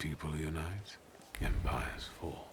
people unite, empires fall.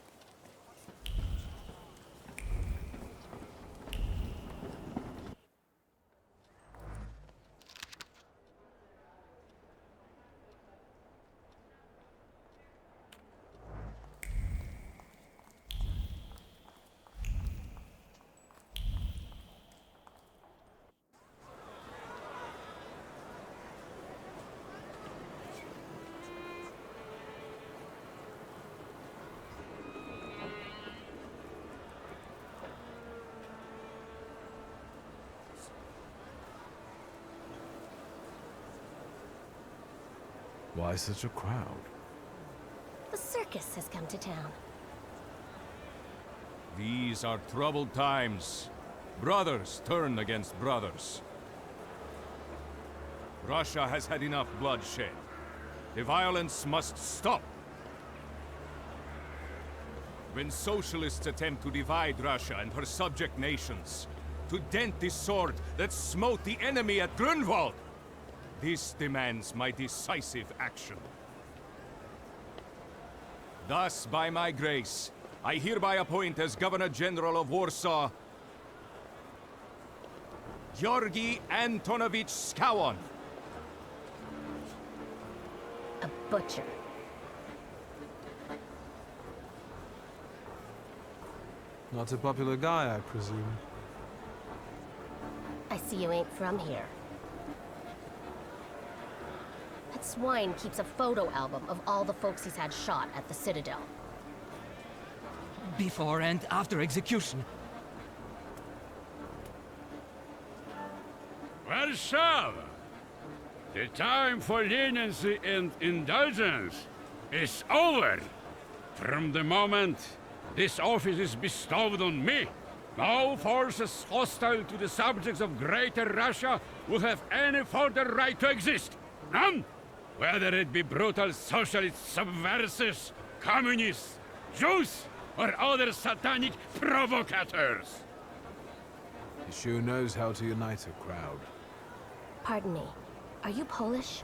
Why such a crowd? The circus has come to town. These are troubled times. Brothers turn against brothers. Russia has had enough bloodshed. The violence must stop. When socialists attempt to divide Russia and her subject nations, to dent the sword that smote the enemy at Grunwald, this demands my decisive action. Thus, by my grace, I hereby appoint as Governor General of Warsaw, Georgi Antonovich Skowon. A butcher. Not a popular guy, I presume. I see you ain't from here. That swine keeps a photo album of all the folks he's had shot at the Citadel. Before and after execution. Warsaw! The time for leniency and indulgence is over. From the moment this office is bestowed on me, no forces hostile to the subjects of Greater Russia will have any further right to exist. None! Whether it be brutal socialist subversives, communists, Jews, or other satanic provocators. He sure knows how to unite a crowd. Pardon me, are you Polish?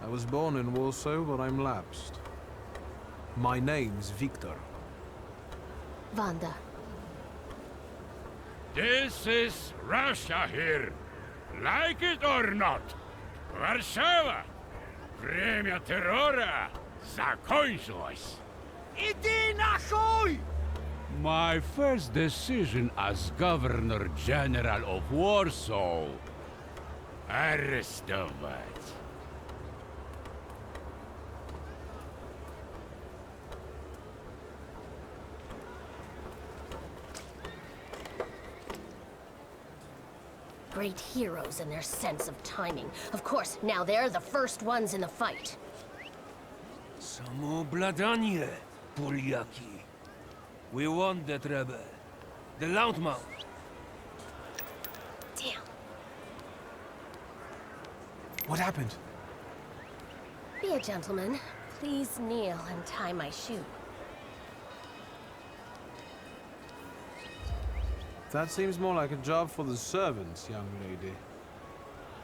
I was born in Warsaw, but I'm lapsed. My name's Victor. Wanda. This is Russia here. Like it or not. Warszawa! Время террора закончилось. Иди нахуй! My first decision as Governor General of Warsaw. Arrestować. Great heroes in their sense of timing. Of course, now they're the first ones in the fight. Samoobladanie, Polyaki. We want that rebel. The Loudmouth. Damn. What happened? Be a gentleman. Please kneel and tie my shoe. That seems more like a job for the servants, young lady.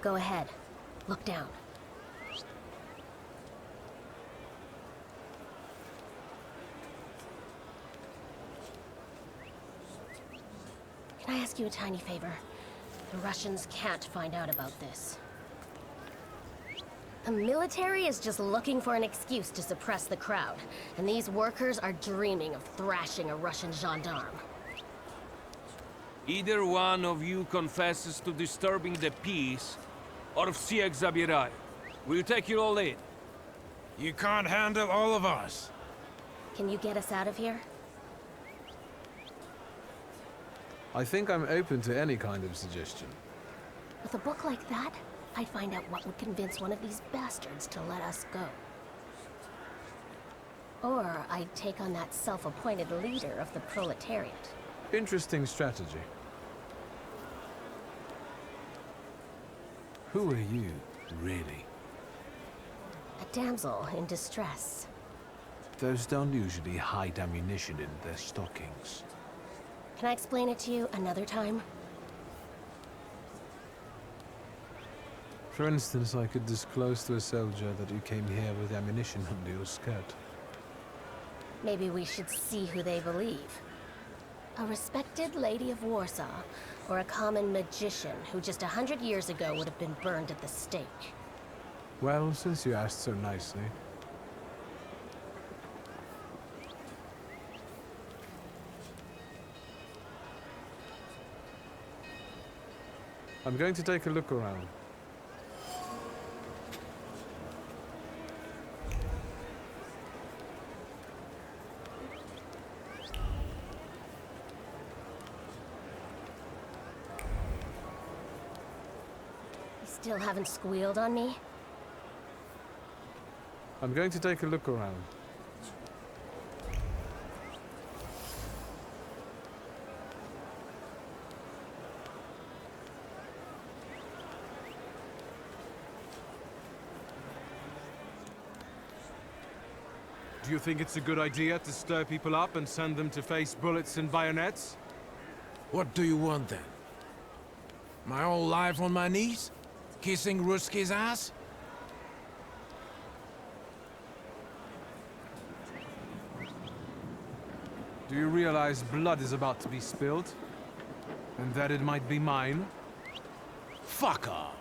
Go ahead. Look down. Can I ask you a tiny favor? The Russians can't find out about this. The military is just looking for an excuse to suppress the crowd, and these workers are dreaming of thrashing a Russian gendarme. Either one of you confesses to disturbing the peace, or всех забирай. We'll take you all in. You can't handle all of us. Can you get us out of here? I think I'm open to any kind of suggestion. With a book like that, I'd find out what would convince one of these bastards to let us go. Or I'd take on that self-appointed leader of the proletariat. Interesting strategy. Who are you, really? A damsel in distress. Those don't usually hide ammunition in their stockings. Can I explain it to you another time? For instance, I could disclose to a soldier that you came here with ammunition under your skirt. Maybe we should see who they believe. A respected lady of Warsaw, or a common magician who just 100 years ago would have been burned at the stake. Well, since you asked so nicely. I'm going to take a look around. You still haven't squealed on me? I'm going to take a look around. Do you think it's a good idea to stir people up and send them to face bullets and bayonets? What do you want then? My whole life on my knees? Kissing Ruski's ass? Do you realize blood is about to be spilled? And that it might be mine? Fuck off!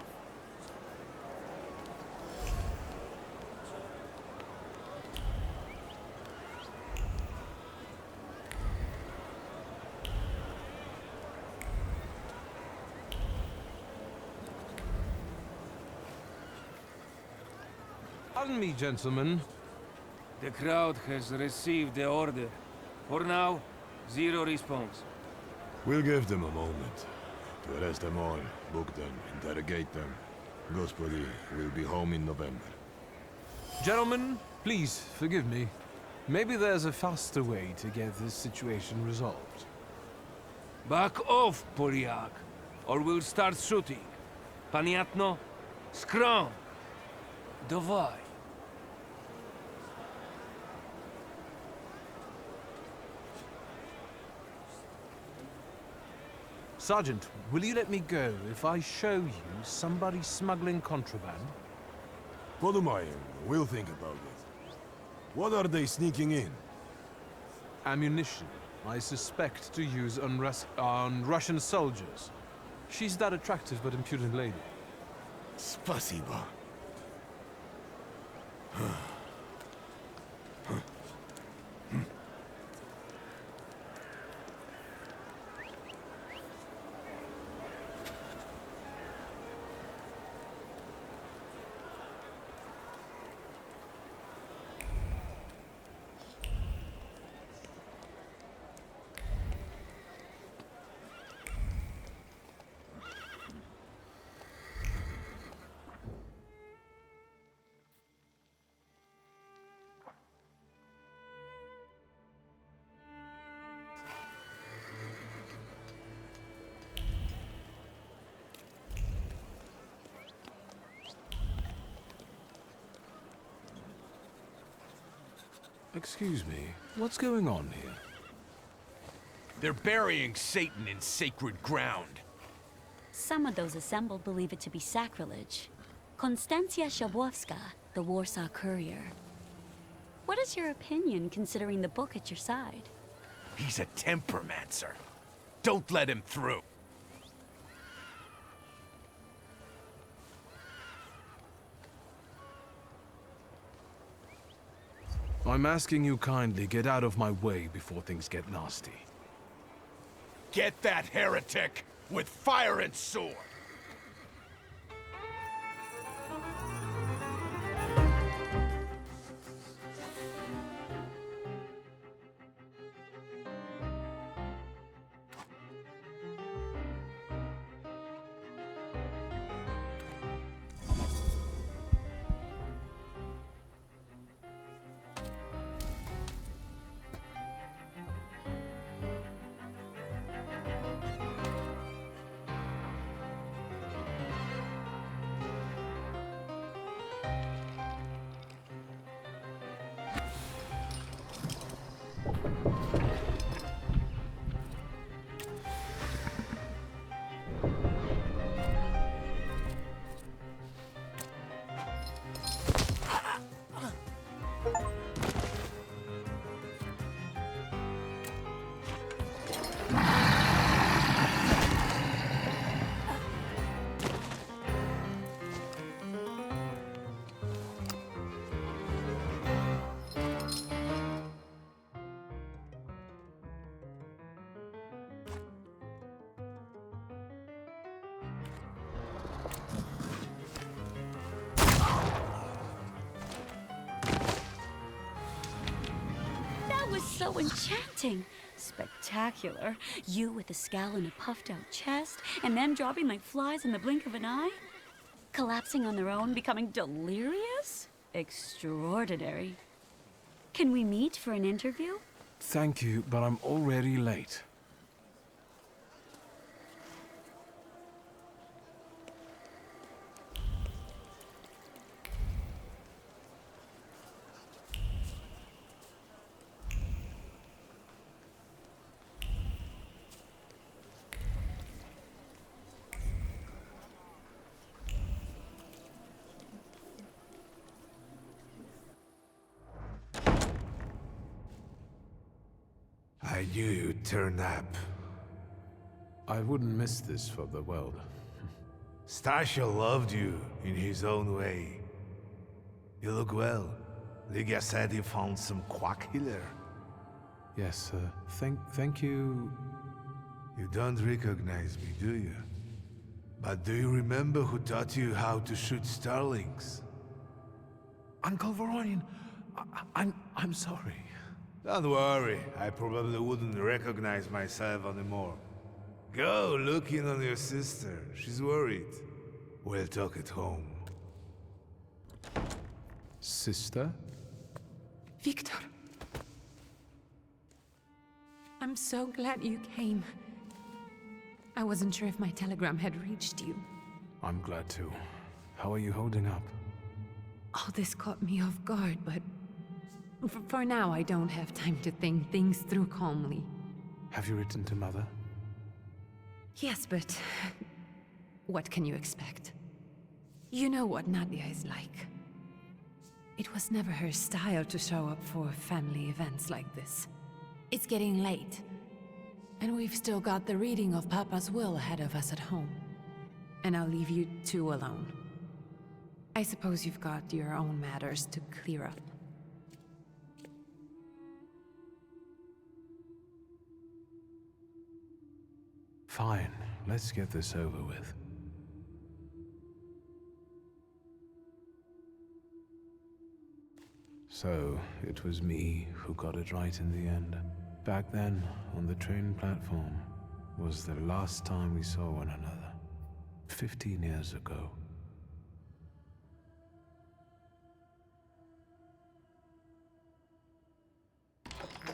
Pardon me, gentlemen. The crowd has received the order. For now, zero response. We'll give them a moment to arrest them all, book them, interrogate them. Gospodi will be home in November. Gentlemen, please, forgive me. Maybe there's a faster way to get this situation resolved. Back off, Polyak, or we'll start shooting. Paniatno, scrum. Dawaj. Sergeant, will you let me go if I show you somebody smuggling contraband? Podumaj, we'll think about it. What are they sneaking in? Ammunition, I suspect to use on Russian soldiers. She's that attractive but impudent lady. Spasiba. Excuse me, what's going on here? They're burying Satan in sacred ground. Some of those assembled believe it to be sacrilege. Konstancja Szabłowska, the Warsaw Courier. What is your opinion, considering the book at your side? He's a tempermancer. Don't let him through. I'm asking you kindly get out of my way before things get nasty. Get that heretic with fire and sword! so enchanting. Spectacular. You with a scowl and a puffed out chest, and them dropping like flies in the blink of an eye? Collapsing on their own, becoming delirious? Extraordinary. Can we meet for an interview? Thank you, but I'm already late. I knew you'd turn up. I wouldn't miss this for the world. Stasha loved you in his own way. You look well. Ligia said he found some quack healer. Yes, thank you. You don't recognize me, do you? But do you remember who taught you how to shoot starlings? Uncle Voronian, I'm sorry. Don't worry, I probably wouldn't recognize myself anymore. Go look in on your sister. She's worried. We'll talk at home. Sister? Victor. I'm so glad you came. I wasn't sure if my telegram had reached you. I'm glad too. How are you holding up? All this caught me off guard, but for now I don't have time to think things through calmly. Have you written to Mother? Yes, but what can you expect? You know what Nadia is like. It was never her style to show up for family events like this. It's getting late, and we've still got the reading of Papa's will ahead of us at home. And I'll leave you two alone. I suppose you've got your own matters to clear up. Fine, let's get this over with. So, it was me who got it right in the end. Back then, on the train platform, was the last time we saw one another. 15 years ago.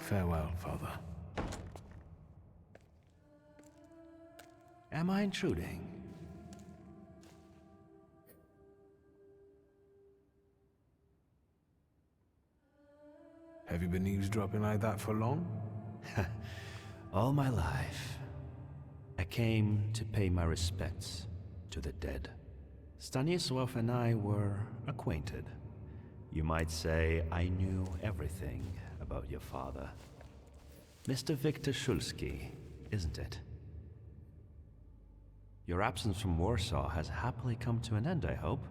Farewell, Father. Am I intruding? Have you been eavesdropping like that for long? All my life. I came to pay my respects to the dead. Stanisław and I were acquainted. You might say I knew everything about your father. Mr. Victor Szulski, isn't it? Your absence from Warsaw has happily come to an end, I hope.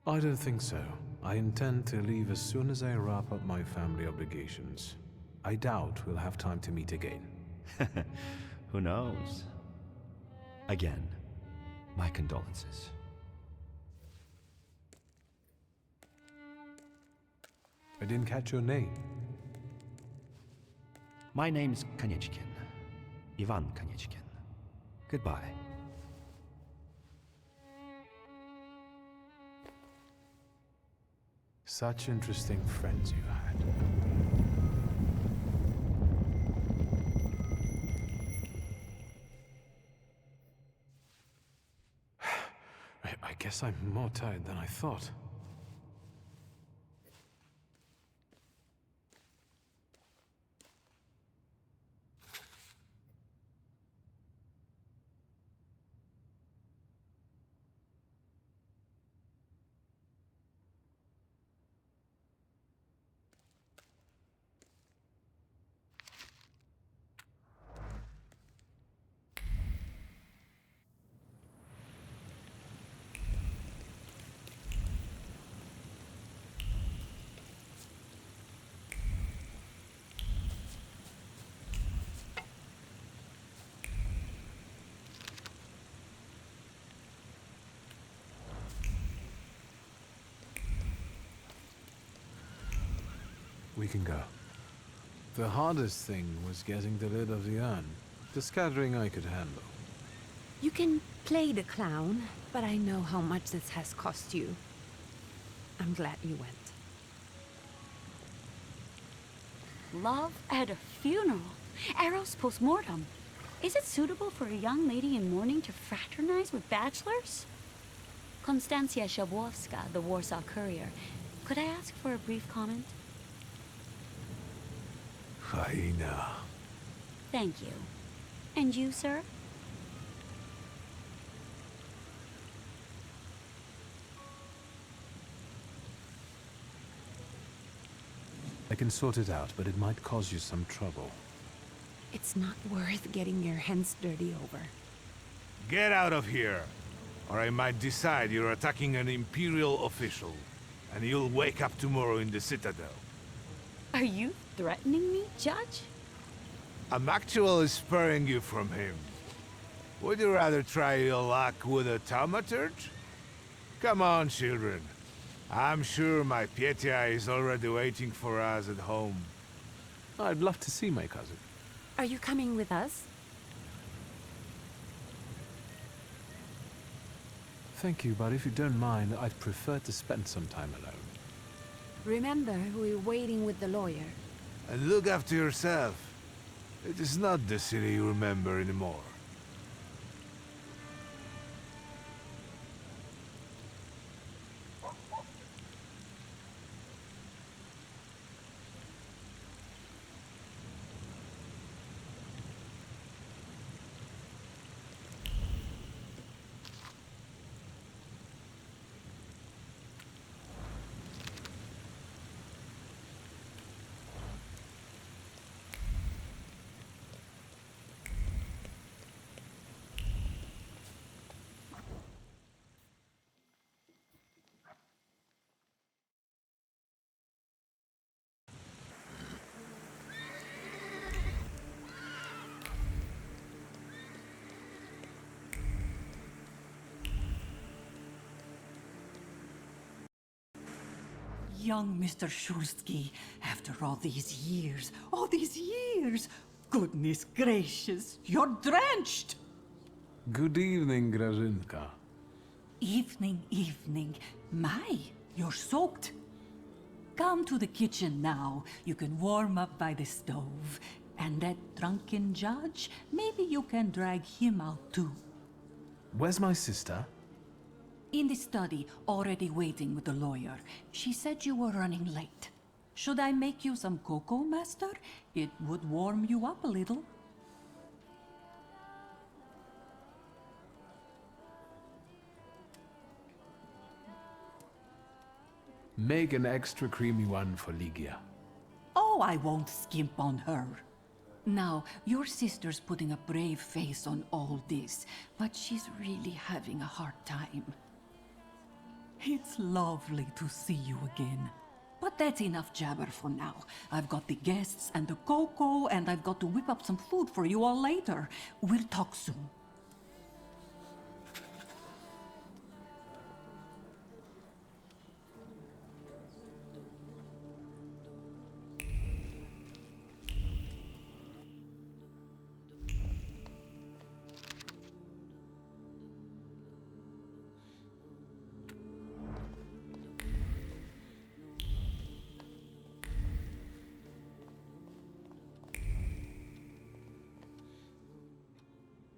I don't think so. I intend to leave as soon as I wrap up my family obligations. I doubt we'll have time to meet again. Who knows? Again, my condolences. I didn't catch your name. My name's Kanieczkin. Ivan Kanieczkin. Goodbye. Such interesting friends you had. I guess I'm more tired than I thought. We can go. The hardest thing was getting the lid of the urn. The scattering I could handle. You can play the clown, but I know how much this has cost you. I'm glad you went. Love at a funeral. Eros post-mortem. Is it suitable for a young lady in mourning to fraternize with bachelors? Konstancja Shabwowska, the Warsaw Courier. Could I ask for a brief comment? Hyena. Thank you. And you, sir? I can sort it out, but it might cause you some trouble. It's not worth getting your hands dirty over. Get out of here, or I might decide you're attacking an Imperial official, and you'll wake up tomorrow in the Citadel. Are you threatening me, Judge? I'm actually sparing you from him. Would you rather try your luck with a thaumaturge? Come on, children. I'm sure my Pietia is already waiting for us at home. I'd love to see my cousin. Are you coming with us? Thank you, but if you don't mind, I'd prefer to spend some time alone. Remember, we're waiting with the lawyer. And look after yourself. It is not the city you remember anymore. Young Mr. Shulsky, after all these years, goodness gracious, you're drenched! Good evening, Grażynka. Evening. My, you're soaked. Come to the kitchen now. You can warm up by the stove. And that drunken judge, maybe you can drag him out too. Where's my sister? In the study, already waiting with the lawyer. She said you were running late. Should I make you some cocoa, master? It would warm you up a little. Make an extra creamy one for Ligia. Oh, I won't skimp on her. Now, your sister's putting a brave face on all this, but she's really having a hard time. It's lovely to see you again. But that's enough jabber for now. I've got the guests and the cocoa, and I've got to whip up some food for you all later. We'll talk soon.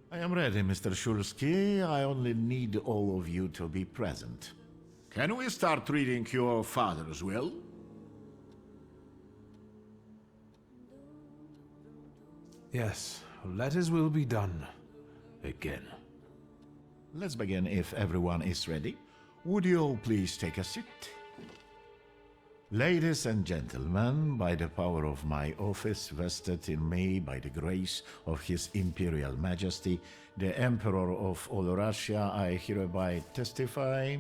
I am ready, Mr. Shulsky. I only need all of you to be present. Can we start reading your father's will? Yes, let his will be done. Again. Let's begin if everyone is ready. Would you all please take a seat? Ladies and gentlemen, by the power of my office vested in me by the grace of His Imperial Majesty, the Emperor of all Russia, I hereby testify...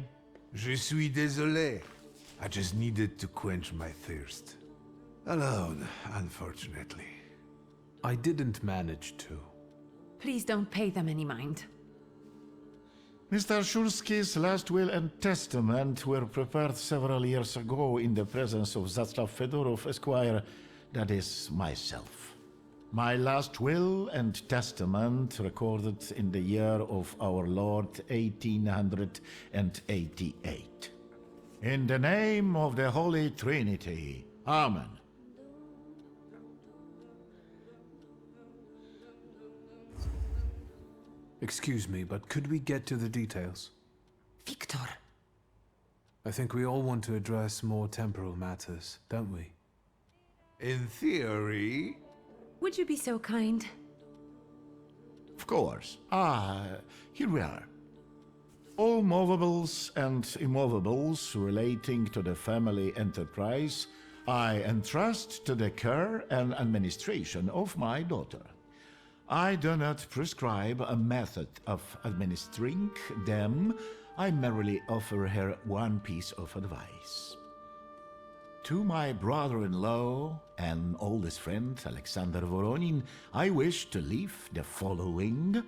Je suis désolé. I just needed to quench my thirst. Alone, unfortunately. I didn't manage to. Please don't pay them any mind. Mr. Shulski's last will and testament were prepared several years ago in the presence of Zaslav Fedorov, Esquire, that is, myself. My last will and testament recorded in the year of our Lord 1888. In the name of the Holy Trinity, Amen. Excuse me, but could we get to the details? Victor! I think we all want to address more temporal matters, don't we? In theory... Would you be so kind? Of course. Here we are. All movables and immovables relating to the family enterprise I entrust to the care and administration of my daughter. I do not prescribe a method of administering them. I merely offer her one piece of advice. To my brother-in-law and oldest friend, Alexander Voronin, I wish to leave the following.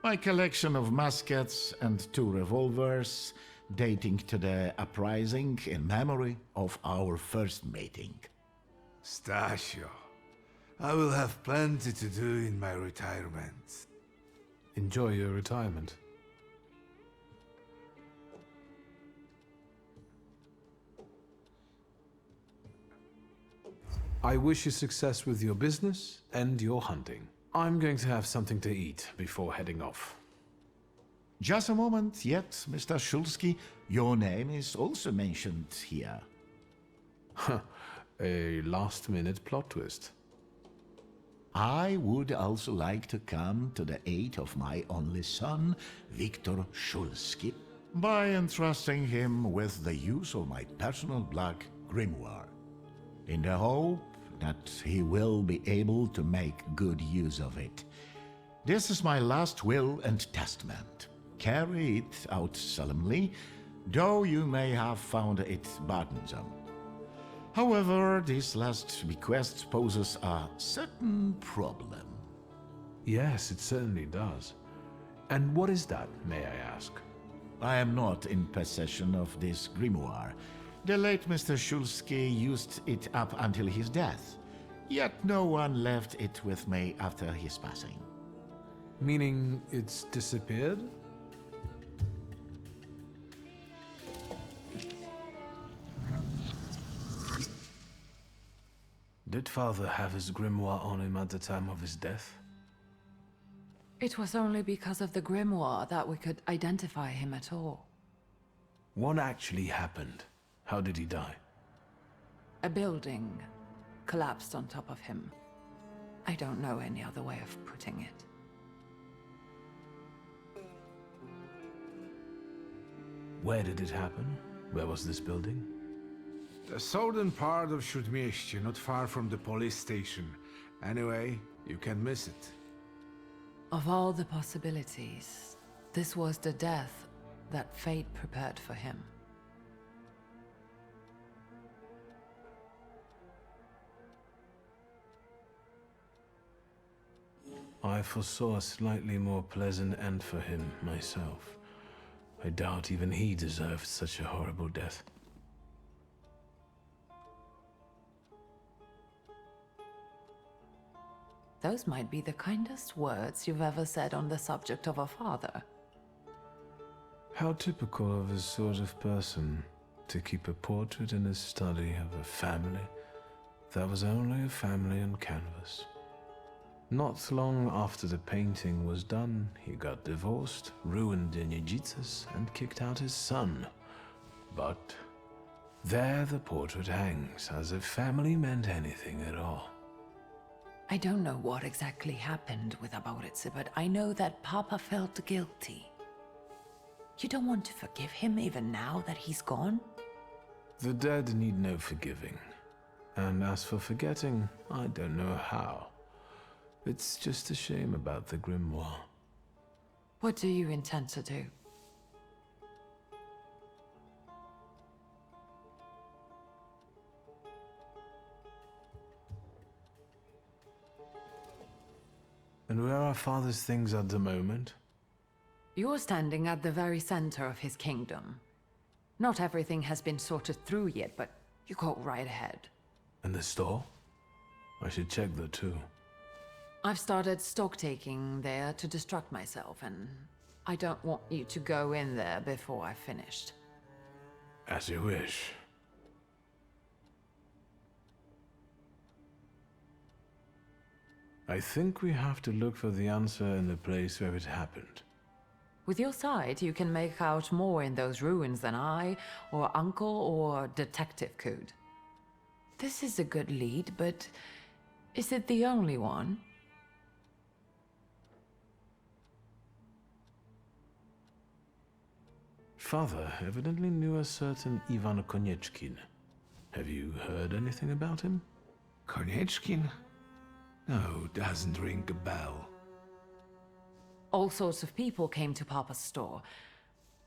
My collection of muskets and 2 revolvers dating to the uprising in memory of our first meeting. Stasio, I will have plenty to do in my retirement. Enjoy your retirement. I wish you success with your business and your hunting. I'm going to have something to eat before heading off. Just a moment yet, Mr. Shulsky. Your name is also mentioned here. A last-minute plot twist. I would also like to come to the aid of my only son, Viktor Shulsky, by entrusting him with the use of my personal black grimoire, in the hope that he will be able to make good use of it. This is my last will and testament. Carry it out solemnly, though you may have found it burdensome. However, this last bequest poses a certain problem. Yes, it certainly does. And what is that, may I ask? I am not in possession of this grimoire. The late Mr. Shulsky used it up until his death, yet no one left it with me after his passing. Meaning it's disappeared? Did Father have his grimoire on him at the time of his death? It was only because of the grimoire that we could identify him at all. What actually happened? How did he die? A building collapsed on top of him. I don't know any other way of putting it. Where did it happen? Where was this building? The southern part of Śródmieście, not far from the police station. Anyway, you can miss it. Of all the possibilities, this was the death that fate prepared for him. I foresaw a slightly more pleasant end for him myself. I doubt even he deserved such a horrible death. Those might be the kindest words you've ever said on the subject of a father. How typical of his sort of person to keep a portrait in his study of a family that was only a family on canvas. Not long after the painting was done, he got divorced, ruined the Nijitsas, and kicked out his son. But there the portrait hangs, as if family meant anything at all. I don't know what exactly happened with Aboritse, but I know that Papa felt guilty. You don't want to forgive him even now that he's gone? The dead need no forgiving. And as for forgetting, I don't know how. It's just a shame about the grimoire. What do you intend to do? And where are Father's things at the moment? You're standing at the very center of his kingdom. Not everything has been sorted through yet, but you go right ahead. And the store? I should check that too. I've started stock-taking there to distract myself, and I don't want you to go in there before I've finished. As you wish. I think we have to look for the answer in the place where it happened. With your sight, you can make out more in those ruins than I, or Uncle, or Detective could. This is a good lead, but is it the only one? Father evidently knew a certain Ivan Konieczkin. Have you heard anything about him? Konieczkin? No, doesn't ring a bell. All sorts of people came to Papa's store.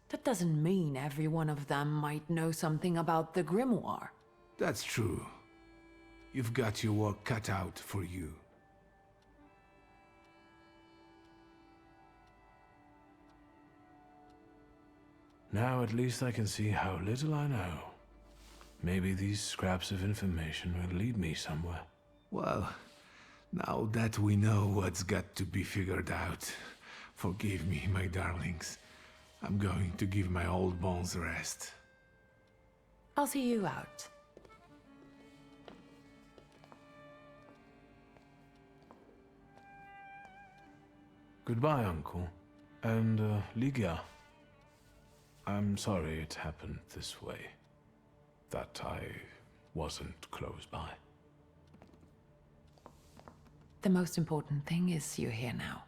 That doesn't mean every one of them might know something about the grimoire. That's true. You've got your work cut out for you. Now at least I can see how little I know. Maybe these scraps of information will lead me somewhere. Well, now that we know what's got to be figured out, forgive me, my darlings. I'm going to give my old bones a rest. I'll see you out. Goodbye, Uncle. And, Ligia. I'm sorry it happened this way. That I wasn't close by. The most important thing is you're here now.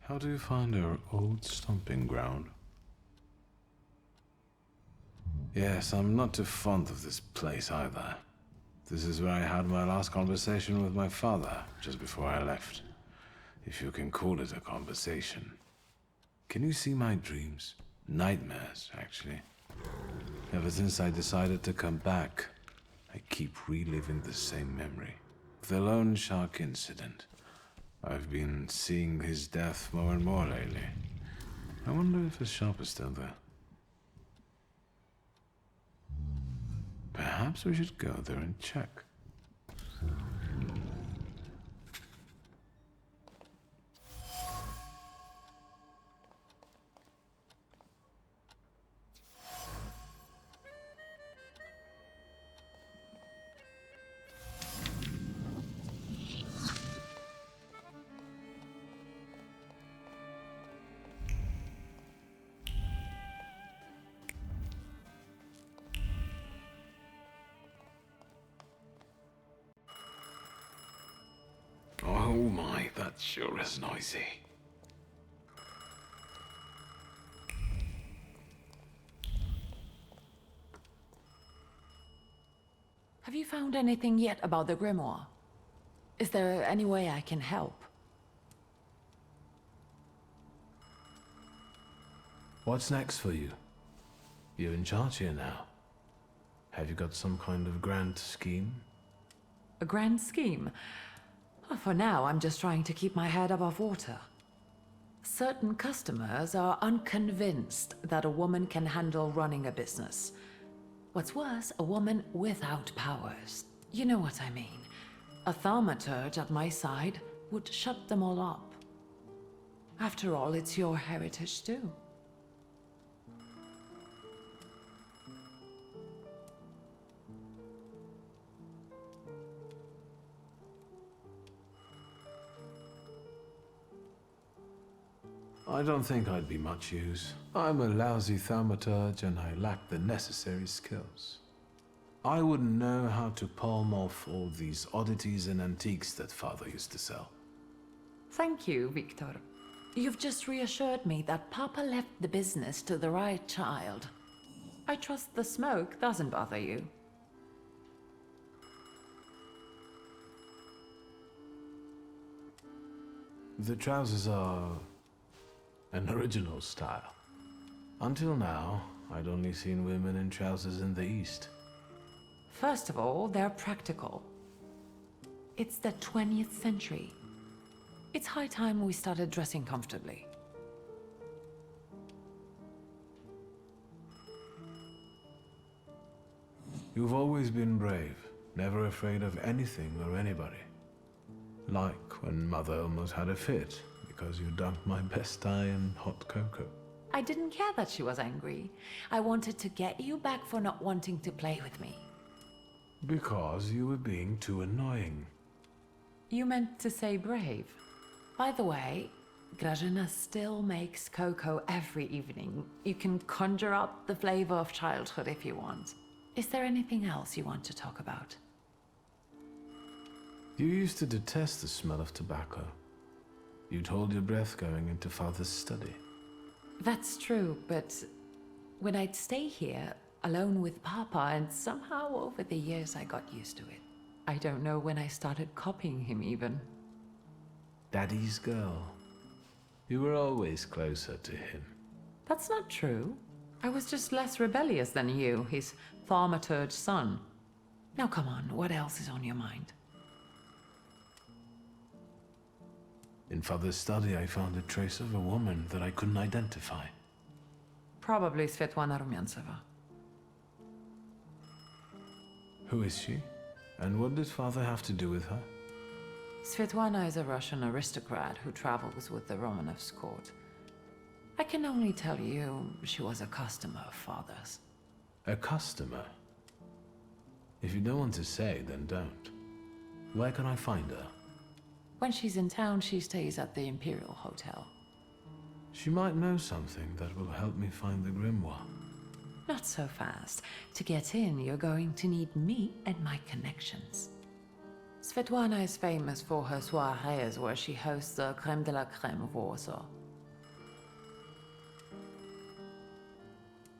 How do you find our old stomping ground? Yes, I'm not too fond of this place either. This is where I had my last conversation with my father, just before I left. If you can call it a conversation. Can you see my dreams? Nightmares, actually. Ever since I decided to come back, I keep reliving the same memory. The loan shark incident. I've been seeing his death more and more lately. I wonder if his shop is still there. Perhaps we should go there and check. Oh my, that sure is noisy. Have you found anything yet about the grimoire? Is there any way I can help? What's next for you? You're in charge here now. Have you got some kind of grand scheme? A grand scheme? Well, for now, I'm just trying to keep my head above water. Certain customers are unconvinced that a woman can handle running a business. What's worse, a woman without powers. You know what I mean. A thaumaturge at my side would shut them all up. After all, it's your heritage too. I don't think I'd be much use. I'm a lousy thaumaturge and I lack the necessary skills. I wouldn't know how to palm off all these oddities and antiques that Father used to sell. Thank you, Victor. You've just reassured me that Papa left the business to the right child. I trust the smoke doesn't bother you. The trousers are an original style. Until now, I'd only seen women in trousers in the East. First of all, they're practical. It's the 20th century. It's high time we started dressing comfortably. You've always been brave, never afraid of anything or anybody. Like when Mother almost had a fit because you dunked my best tie in hot cocoa. I didn't care that she was angry. I wanted to get you back for not wanting to play with me. Because you were being too annoying. You meant to say brave. By the way, Grażyna still makes cocoa every evening. You can conjure up the flavor of childhood if you want. Is there anything else you want to talk about? You used to detest the smell of tobacco. You'd hold your breath going into Father's study. That's true, but when I'd stay here, alone with Papa, and somehow over the years I got used to it. I don't know when I started copying him even. Daddy's girl. You were always closer to him. That's not true. I was just less rebellious than you, his thaumaturge son. Now come on, what else is on your mind? In Father's study, I found a trace of a woman that I couldn't identify. Probably Svetlana Rumyantseva. Who is she? And what did Father have to do with her? Svetlana is a Russian aristocrat who travels with the Romanovs' court. I can only tell you she was a customer of Father's. A customer? If you don't want to say, then don't. Where can I find her? When she's in town, she stays at the Imperial Hotel. She might know something that will help me find the grimoire. Not so fast. To get in, you're going to need me and my connections. Svetlana is famous for her soirees where she hosts the creme de la creme of Warsaw.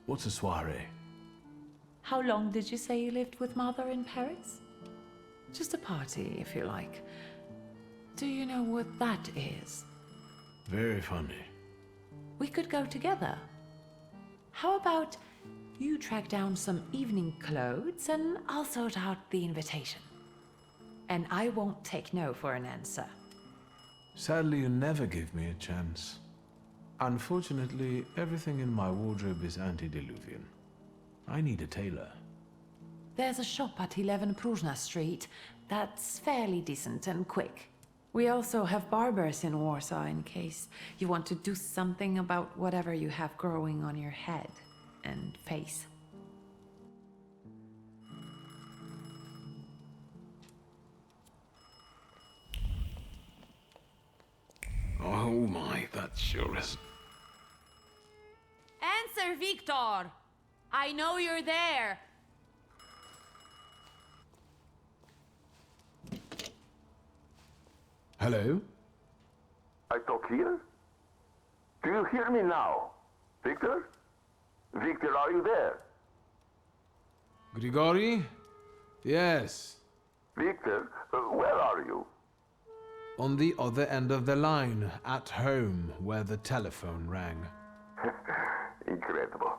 What's a soiree? How long did you say you lived with Mother in Paris? Just a party, if you like. Do you know what that is? Very funny. We could go together. How about you track down some evening clothes and I'll sort out the invitation. And I won't take no for an answer. Sadly, you never give me a chance. Unfortunately, everything in my wardrobe is antediluvian. I need a tailor. There's a shop at 11 Pruzhna Street that's fairly decent and quick. We also have barbers in Warsaw in case you want to do something about whatever you have growing on your head and face. Oh my, that sure is. Answer, Victor! I know you're there! Hello? I talk here? Do you hear me now? Victor? Victor, are you there? Grigori? Yes. Victor, where are you? On the other end of the line, at home, where the telephone rang. Incredible.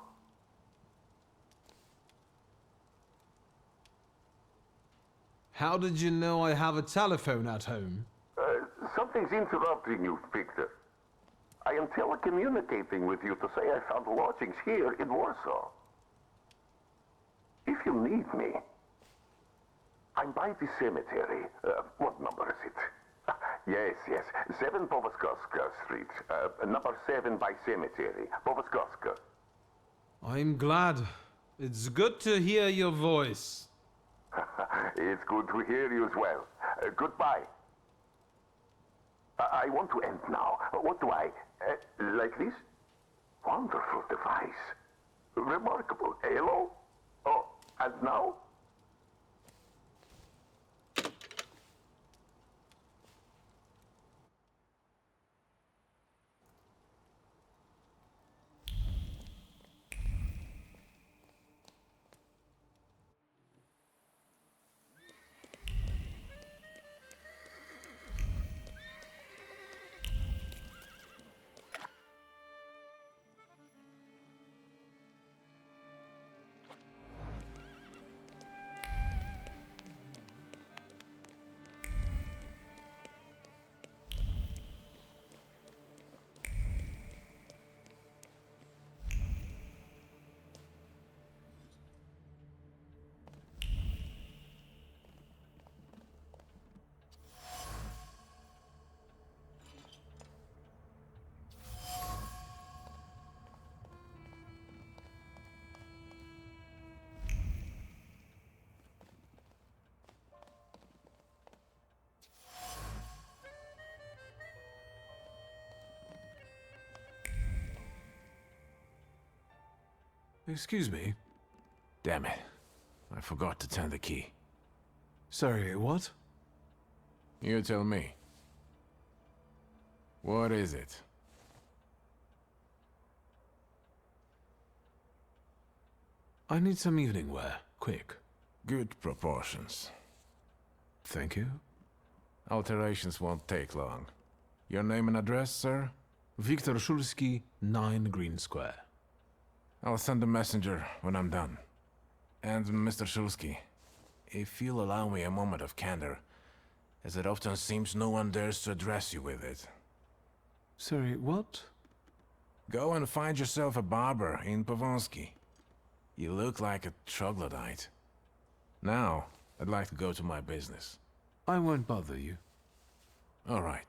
How did you know I have a telephone at home? Something's interrupting you, Victor. I am telecommunicating with you to say I found lodgings here in Warsaw. If you need me, I'm by the cemetery. What number is it? Yes. 7 Povoskoska Street. Number 7 by cemetery. Povoskoska. I'm glad. It's good to hear your voice. It's good to hear you as well. Goodbye. I want to end now. What do I... like this? Wonderful device. Remarkable. Hello? Oh, and now? Excuse me? Damn it. I forgot to turn the key. Sorry, what? You tell me. What is it? I need some evening wear, quick. Good proportions. Thank you. Alterations won't take long. Your name and address, sir? Viktor Szulski, 9 Green Square. I'll send a messenger when I'm done. And Mr. Szulski, if you'll allow me a moment of candor, as it often seems no one dares to address you with it. Sorry, what? Go and find yourself a barber in Pavonsky. You look like a troglodyte. Now, I'd like to go to my business. I won't bother you. All right.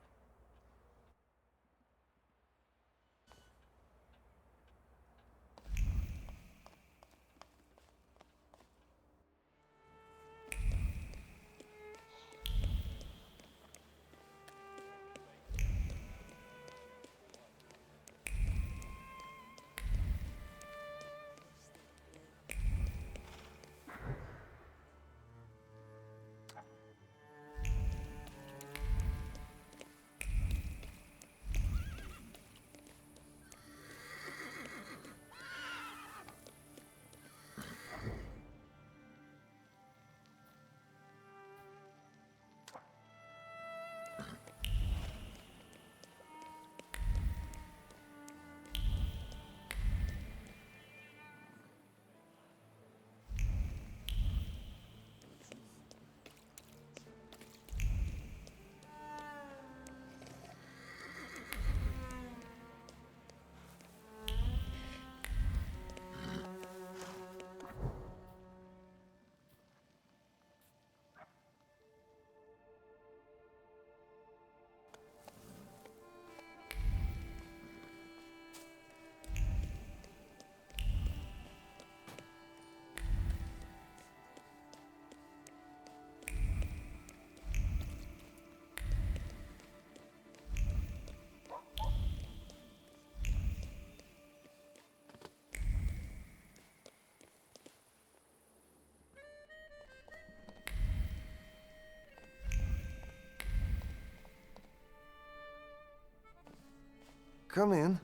Come in.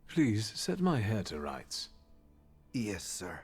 Please, set my hair to rights. Yes, sir.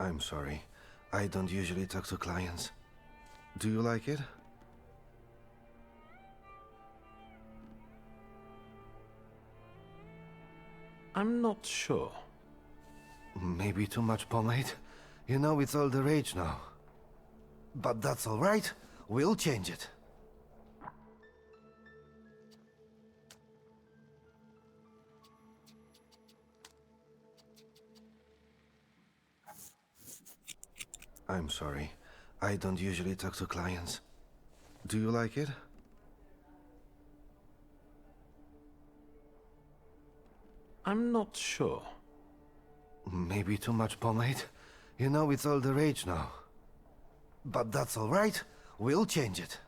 I'm sorry. I don't usually talk to clients. Do you like it? I'm not sure. Maybe too much pomade? You know, it's all the rage now. But that's all right. We'll change it. I'm sorry. I don't usually talk to clients. Do you like it? I'm not sure. Maybe too much pomade? You know, it's all the rage now. But that's all right. We'll change it.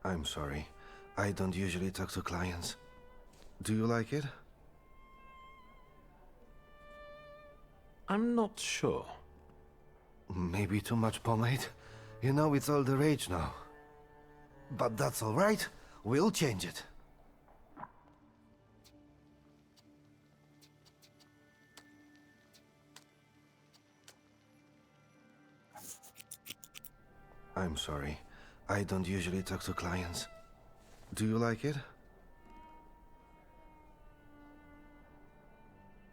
I'm sorry. I don't usually talk to clients. Do you like it? I'm not sure. Maybe too much pomade? You know, it's all the rage now. But that's all right. We'll change it. I'm sorry. I don't usually talk to clients. Do you like it?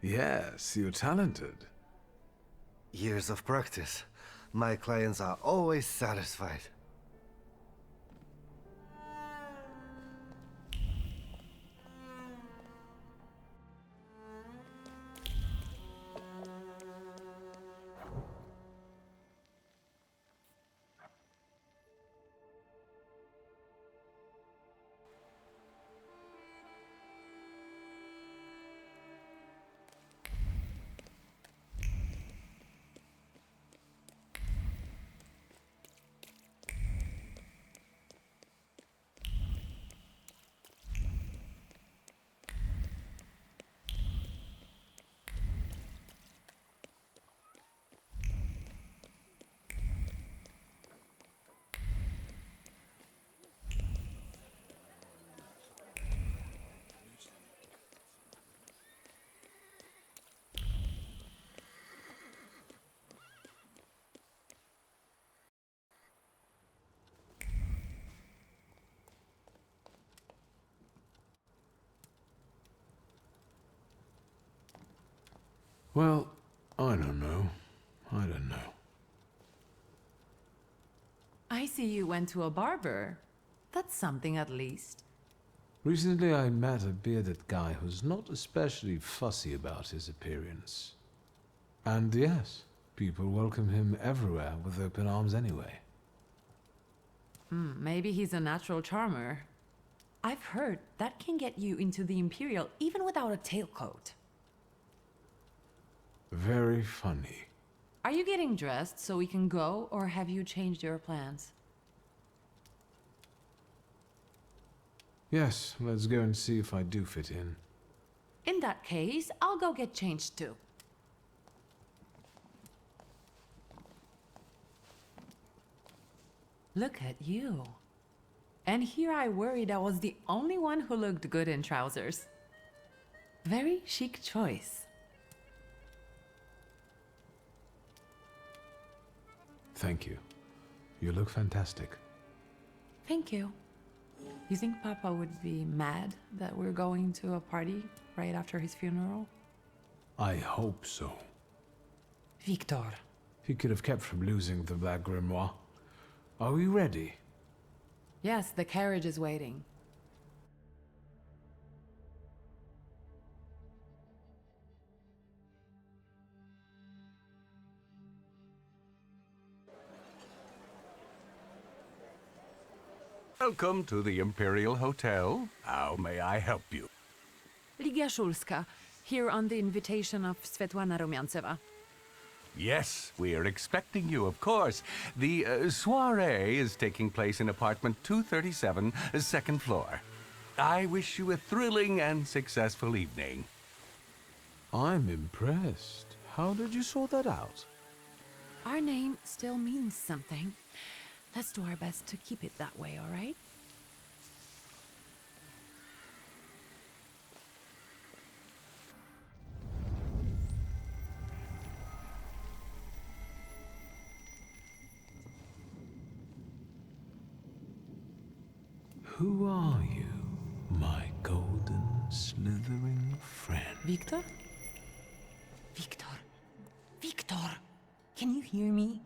Yes, you're talented. Years of practice. My clients are always satisfied. Well, I don't know. I don't know. I see you went to a barber. That's something at least. Recently I met a bearded guy who's not especially fussy about his appearance. And yes, people welcome him everywhere with open arms anyway. Maybe he's a natural charmer. I've heard that can get you into the Imperial even without a tailcoat. Very funny. Are you getting dressed so we can go, or have you changed your plans? Yes, let's go and see if I do fit in. In that case, I'll go get changed too. Look at you. And here I worried I was the only one who looked good in trousers. Very chic choice. Thank you. You look fantastic. Thank you. You think Papa would be mad that we're going to a party right after his funeral? I hope so. Victor. He could have kept from losing the Black Grimoire. Are we ready? Yes, the carriage is waiting. Welcome to the Imperial Hotel. How may I help you? Ligia Szulska, here on the invitation of Svetlana Rumiantseva. Yes, we are expecting you, of course. The soiree is taking place in apartment 237, second floor. I wish you a thrilling and successful evening. I'm impressed. How did you sort that out? Our name still means something. Let's do our best to keep it that way, all right? Who are you, my golden, slithering friend? Victor? Victor. Victor! Can you hear me?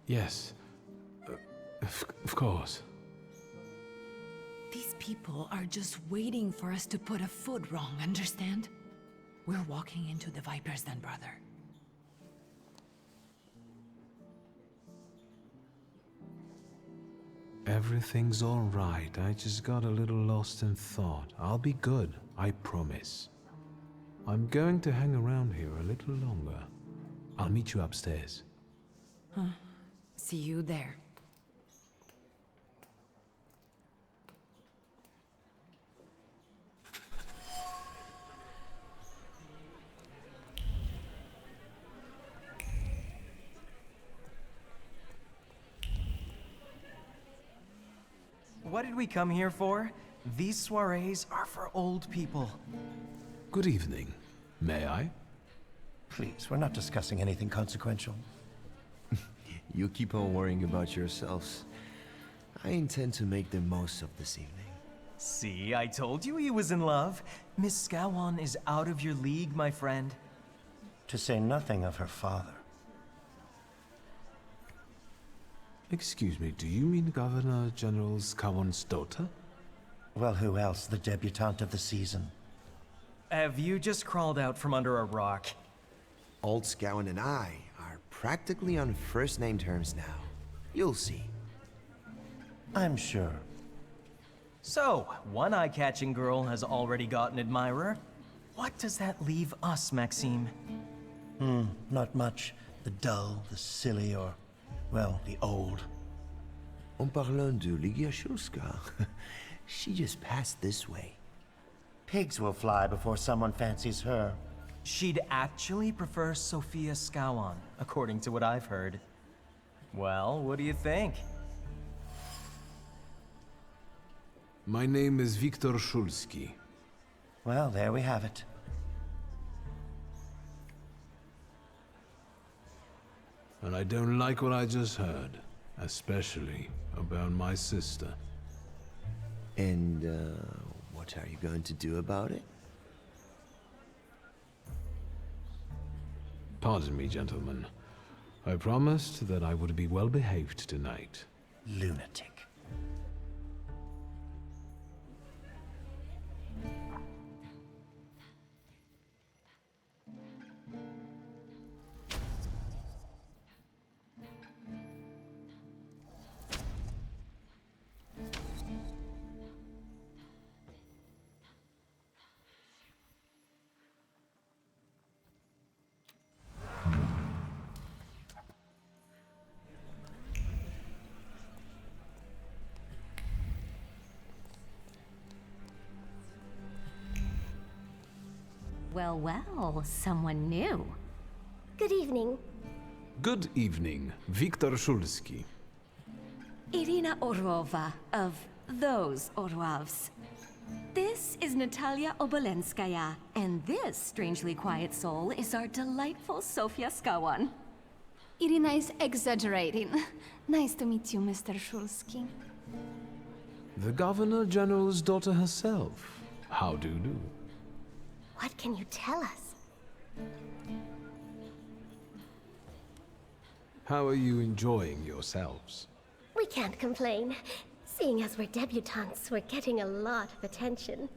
Yes, of course. These people are just waiting for us to put a foot wrong, understand? We're walking into the Viper's Den, brother. Everything's all right. I just got a little lost in thought. I'll be good, I promise. I'm going to hang around here a little longer. I'll meet you upstairs. Huh. See you there. What did we come here for? These soirees are for old people. Good evening. May I? Please, we're not discussing anything consequential. You keep on worrying about yourselves. I intend to make the most of this evening. See, I told you he was in love. Miss Scowan is out of your league, my friend. To say nothing of her father. Excuse me, do you mean Governor General Scowan's daughter? Well, who else? The debutante of the season. Have you just crawled out from under a rock? Old Scowan and I are practically on first-name terms now. You'll see. I'm sure. So, one eye-catching girl has already got an admirer. What does that leave us, Maxime? Not much. The dull, the silly, or, well, the old. En parlant de Ligia Shulska, she just passed this way. Pigs will fly before someone fancies her. She'd actually prefer Sophia Scowan, according to what I've heard. Well, what do you think? My name is Viktor Shulski. Well, there we have it. And I don't like what I just heard, especially about my sister. And, what are you going to do about it? Pardon me, gentlemen. I promised that I would be well behaved tonight. Lunatic. Well, well, someone new. Good evening. Good evening, Viktor Shulski. Irina Orlova of those Orlovs. This is Natalia Obolenskaya, and this strangely quiet soul is our delightful Sofia Scowan. Irina is exaggerating. Nice to meet you, Mr. Shulski. The Governor General's daughter herself. How do you do? What can you tell us? How are you enjoying yourselves? We can't complain. Seeing as we're debutantes, we're getting a lot of attention.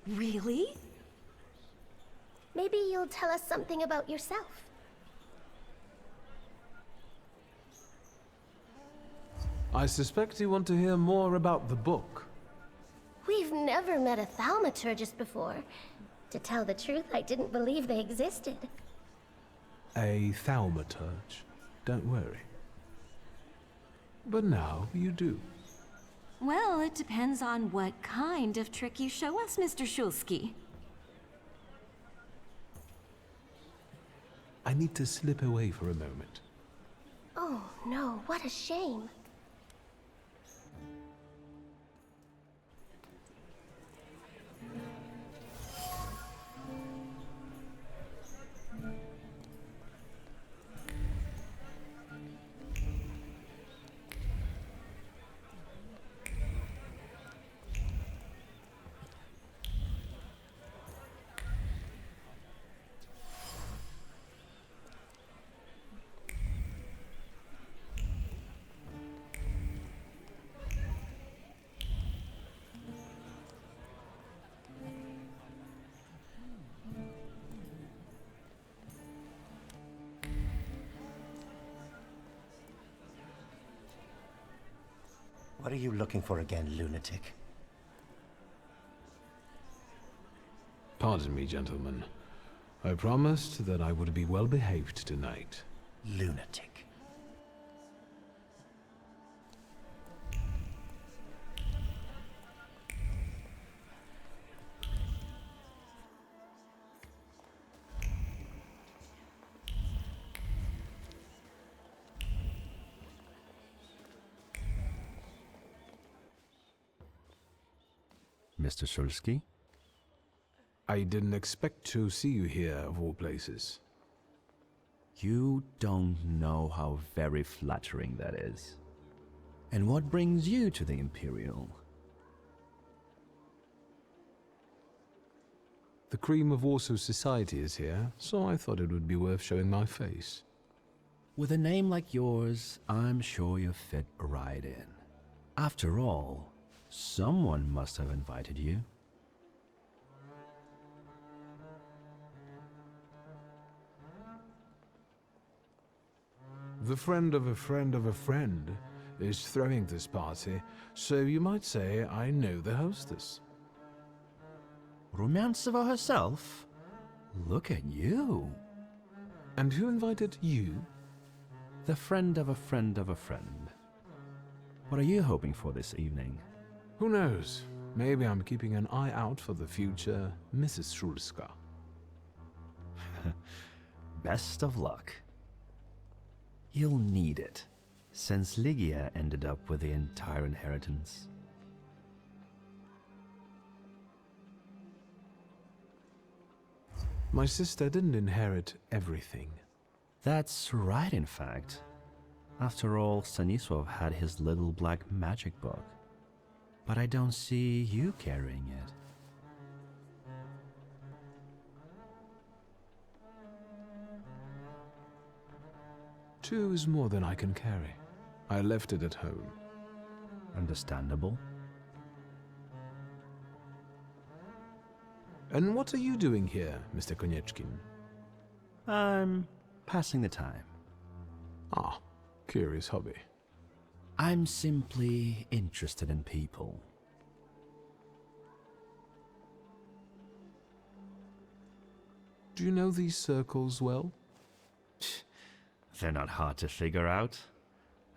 Really? Maybe you'll tell us something about yourself. I suspect you want to hear more about the book. We've never met a thaumaturgist before. To tell the truth, I didn't believe they existed. A thaumaturge. Don't worry. But now you do. Well, it depends on what kind of trick you show us, Mr. Shulski. I need to slip away for a moment. Oh no, what a shame. What are you looking for again, lunatic? Pardon me, gentlemen. I promised that I would be well behaved tonight. Lunatic. Mr. Shulsky? I didn't expect to see you here, of all places. You don't know how very flattering that is. And what brings you to the Imperial? The cream of Warsaw society is here, so I thought it would be worth showing my face. With a name like yours, I'm sure you fit right in. After all, someone must have invited you. The friend of a friend of a friend is throwing this party, so you might say I know the hostess. Rumiantseva herself? Look at you. And who invited you? The friend of a friend of a friend. What are you hoping for this evening? Who knows? Maybe I'm keeping an eye out for the future Mrs. Shulska. Best of luck. You'll need it, since Lygia ended up with the entire inheritance. My sister didn't inherit everything. That's right, in fact. After all, Stanisław had his little black magic book. But I don't see you carrying it. Two is more than I can carry. I left it at home. Understandable. And what are you doing here, Mr. Konieczkin? I'm passing the time. Ah, curious hobby. I'm simply interested in people. Do you know these circles well? They're not hard to figure out.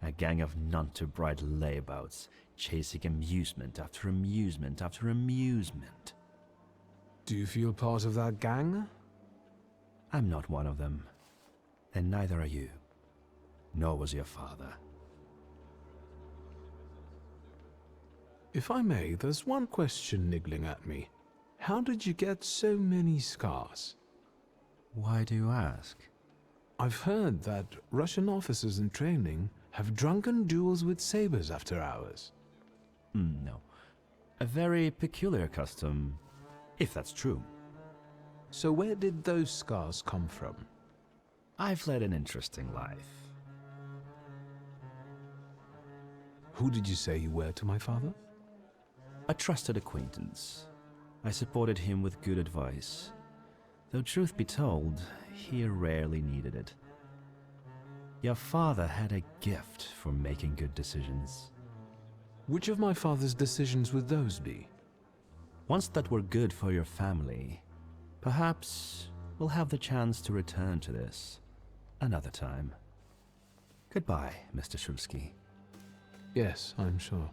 A gang of none-too-bright layabouts, chasing amusement after amusement after amusement. Do you feel part of that gang? I'm not one of them. And neither are you. Nor was your father. If I may, there's one question niggling at me. How did you get so many scars? Why do you ask? I've heard that Russian officers in training have drunken duels with sabers after hours. No. A very peculiar custom, if that's true. So where did those scars come from? I've led an interesting life. Who did you say you were to my father? A trusted acquaintance. I supported him with good advice. Though truth be told, he rarely needed it. Your father had a gift for making good decisions. Which of my father's decisions would those be? Ones that were good for your family. Perhaps we'll have the chance to return to this another time. Goodbye, Mr. Shulsky. Yes, I'm sure.